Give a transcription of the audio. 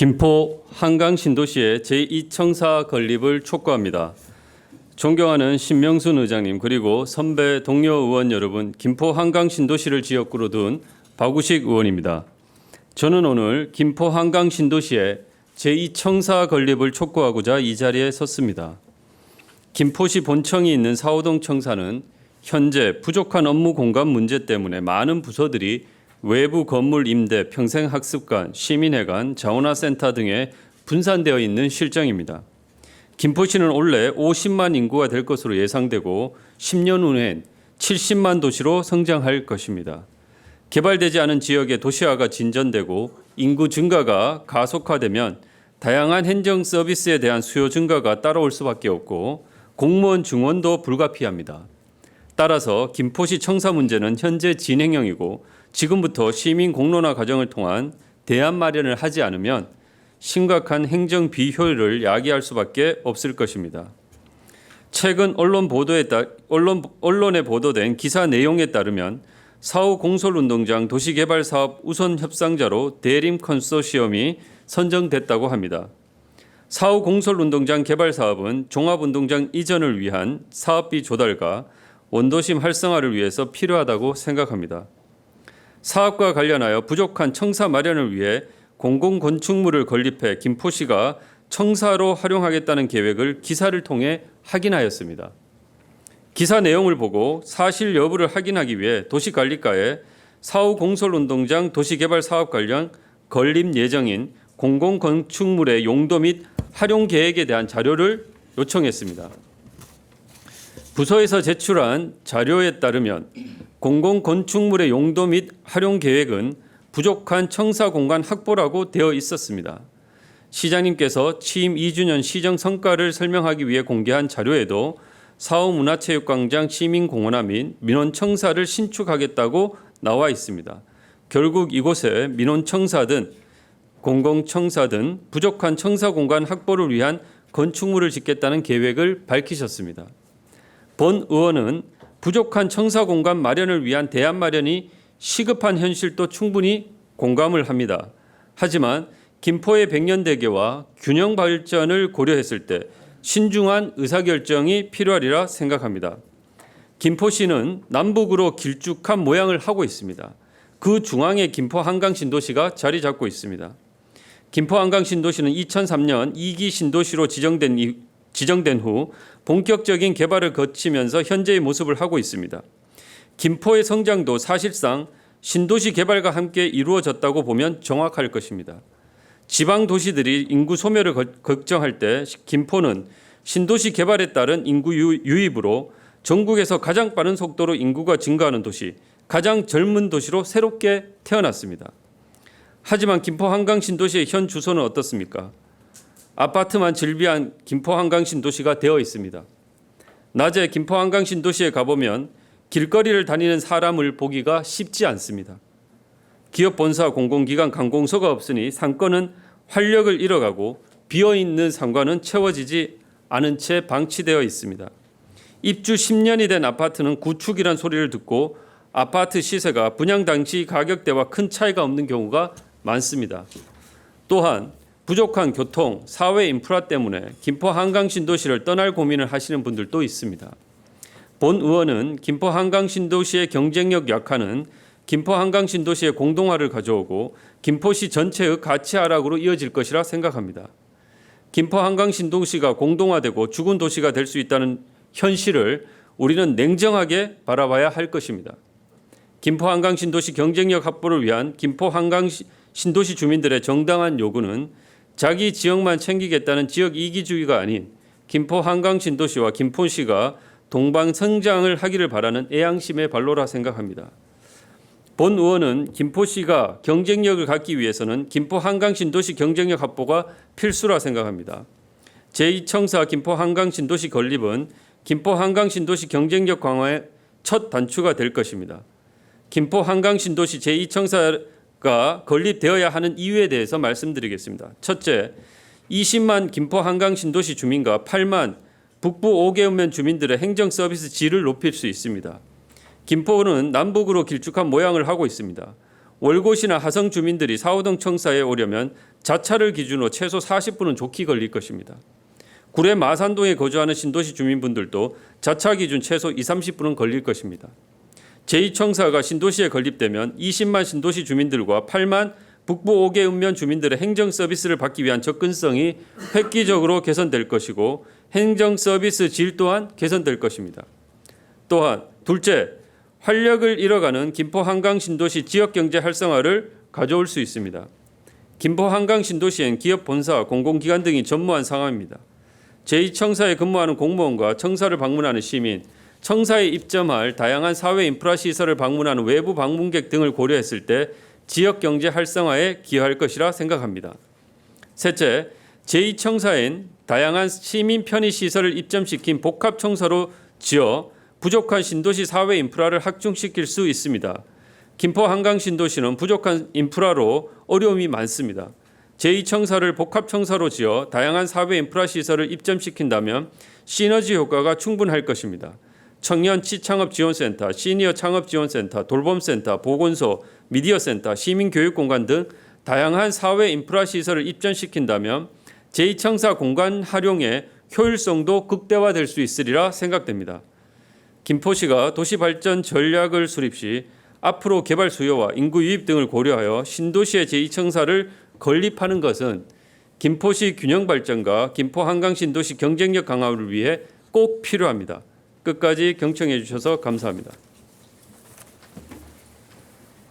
김포 한강 신도시의 제2청사 건립을 촉구합니다. 존경하는 신명순 의장님 그리고 선배 동료 의원 여러분, 김포 한강 신도시를 지역구로 둔 박우식 의원입니다. 저는 오늘 김포 한강 신도시의 제2청사 건립을 촉구하고자 이 자리에 섰습니다. 김포시 본청이 있는 사호동 청사는 현재 부족한 업무 공간 문제 때문에 많은 부서들이 외부 건물 임대, 평생학습관, 시민회관, 자원화센터 등에 분산되어 있는 실정입니다. 김포시는 올해 50만 인구가 될 것으로 예상되고 10년 후엔 70만 도시로 성장할 것입니다. 개발되지 않은 지역의 도시화가 진전되고 인구 증가가 가속화되면 다양한 행정 서비스에 대한 수요 증가가 따라올 수밖에 없고 공무원 증원도 불가피합니다. 따라서 김포시 청사 문제는 현재 진행형이고 지금부터 시민 공론화 과정을 통한 대안 마련을 하지 않으면 심각한 행정 비효율을 야기할 수밖에 없을 것입니다. 최근 언론에 보도된 기사 내용에 따르면 사후 공설운동장 도시개발사업 우선 협상자로 대림 컨소시엄이 선정됐다고 합니다. 사후 공설운동장 개발 사업은 종합운동장 이전을 위한 사업비 조달과 원도심 활성화를 위해서 필요하다고 생각합니다. 사업과 관련하여 부족한 청사 마련을 위해 공공건축물을 건립해 김포시가 청사로 활용하겠다는 계획을 기사를 통해 확인하였습니다. 기사 내용을 보고 사실 여부를 확인하기 위해 도시관리과에 사후 공설운동장 도시개발 사업 관련 건립 예정인 공공건축물의 용도 및 활용 계획에 대한 자료를 요청했습니다. 부서에서 제출한 자료에 따르면 공공건축물의 용도 및 활용 계획은 부족한 청사 공간 확보라고 되어 있었습니다. 시장님께서 취임 2주년 시정 성과를 설명하기 위해 공개한 자료에도 사후문화체육광장 시민공원화 및 민원청사를 신축하겠다고 나와 있습니다. 결국 이곳에 민원청사든 공공청사든 부족한 청사 공간 확보를 위한 건축물을 짓겠다는 계획을 밝히셨습니다. 본 의원은 부족한 청사 공간 마련을 위한 대안 마련이 시급한 현실도 충분히 공감을 합니다. 하지만 김포의 백년대계와 균형 발전을 고려했을 때 신중한 의사결정이 필요하리라 생각합니다. 김포시는 남북으로 길쭉한 모양을 하고 있습니다. 그 중앙에 김포 한강 신도시가 자리 잡고 있습니다. 김포 한강 신도시는 2003년 2기 신도시로 지정된 후 본격적인 개발을 거치면서 현재의 모습을 하고 있습니다. 김포의 성장도 사실상 신도시 개발과 함께 이루어졌다고 보면 정확할 것입니다. 지방 도시들이 인구 소멸을 걱정할 때 김포는 신도시 개발에 따른 인구 유입으로 전국에서 가장 빠른 속도로 인구가 증가하는 도시, 가장 젊은 도시로 새롭게 태어났습니다. 하지만 김포 한강 신도시의 현 주소는 어떻습니까? 아파트만 즐비한 김포 한강 신도시가 되어 있습니다. 낮에 김포 한강 신도시에 가보면 길거리를 다니는 사람을 보기가 쉽지 않습니다. 기업 본사, 공공기관, 관공서가 없으니 상권은 활력을 잃어가고 비어있는 상가는 채워지지 않은 채 방치되어 있습니다. 입주 10년이 된 아파트는 구축이란 소리를 듣고 아파트 시세가 분양 당시 가격대와 큰 차이가 없는 경우가 많습니다. 또한 부족한 교통, 사회 인프라 때문에 김포 한강 신도시를 떠날 고민을 하시는 분들도 있습니다. 본 의원은 김포 한강 신도시의 경쟁력 약화는 김포 한강 신도시의 공동화를 가져오고 김포시 전체의 가치 하락으로 이어질 것이라 생각합니다. 김포 한강 신도시가 공동화되고 죽은 도시가 될 수 있다는 현실을 우리는 냉정하게 바라봐야 할 것입니다. 김포 한강 신도시 경쟁력 확보를 위한 김포 한강 신도시 주민들의 정당한 요구는 자기 지역만 챙기겠다는 지역 이기주의가 아닌 김포 한강 신도시와 김포시가 동방 성장을 하기를 바라는 애양심의 발로라 생각합니다. 본 의원은 김포시가 경쟁력을 갖기 위해서는 김포 한강 신도시 경쟁력 확보가 필수라 생각합니다. 제2청사 김포 한강 신도시 건립은 김포 한강 신도시 경쟁력 강화의 첫 단추가 될 것입니다. 김포 한강 신도시 제2청사가 건립되어야 하는 이유에 대해서 말씀드리겠습니다. 첫째, 20만 김포 한강 신도시 주민과 8만 북부 5개읍면 주민들의 행정 서비스 질을 높일 수 있습니다. 김포는 남북으로 길쭉한 모양을 하고 있습니다. 월곶이나 하성 주민들이 4호동 청사에 오려면 자차를 기준으로 최소 40분은 좋게 걸릴 것입니다. 구례 마산동에 거주하는 신도시 주민분들도 자차 기준 최소 20-30분은 걸릴 것입니다. 제2청사가 신도시에 건립되면 20만 신도시 주민들과 8만 북부 5개 읍면 주민들의 행정 서비스를 받기 위한 접근성이 획기적으로 개선될 것이고 행정 서비스 질 또한 개선될 것입니다. 또한 둘째, 활력을 잃어가는 김포 한강 신도시 지역 경제 활성화를 가져올 수 있습니다. 김포 한강 신도시엔 기업 본사, 공공기관 등이 전무한 상황입니다. 제2청사에 근무하는 공무원과 청사를 방문하는 시민, 청사에 입점할 다양한 사회 인프라 시설을 방문하는 외부 방문객 등을 고려했을 때 지역 경제 활성화에 기여할 것이라 생각합니다. 셋째, 제2청사엔 다양한 시민 편의 시설을 입점시킨 복합청사로 지어 부족한 신도시 사회 인프라를 확충시킬 수 있습니다. 김포 한강 신도시는 부족한 인프라로 어려움이 많습니다. 제2청사를 복합청사로 지어 다양한 사회 인프라 시설을 입점시킨다면 시너지 효과가 충분할 것입니다. 청년 취창업지원센터, 시니어 창업지원센터, 돌봄센터, 보건소, 미디어센터, 시민교육공간 등 다양한 사회 인프라 시설을 입점시킨다면 제2청사 공간 활용의 효율성도 극대화될 수 있으리라 생각됩니다. 김포시가 도시발전 전략을 수립 시 앞으로 개발 수요와 인구 유입 등을 고려하여 신도시의 제2청사를 건립하는 것은 김포시 균형 발전과 김포 한강 신도시 경쟁력 강화를 위해 꼭 필요합니다. 끝까지 경청해 주셔서 감사합니다.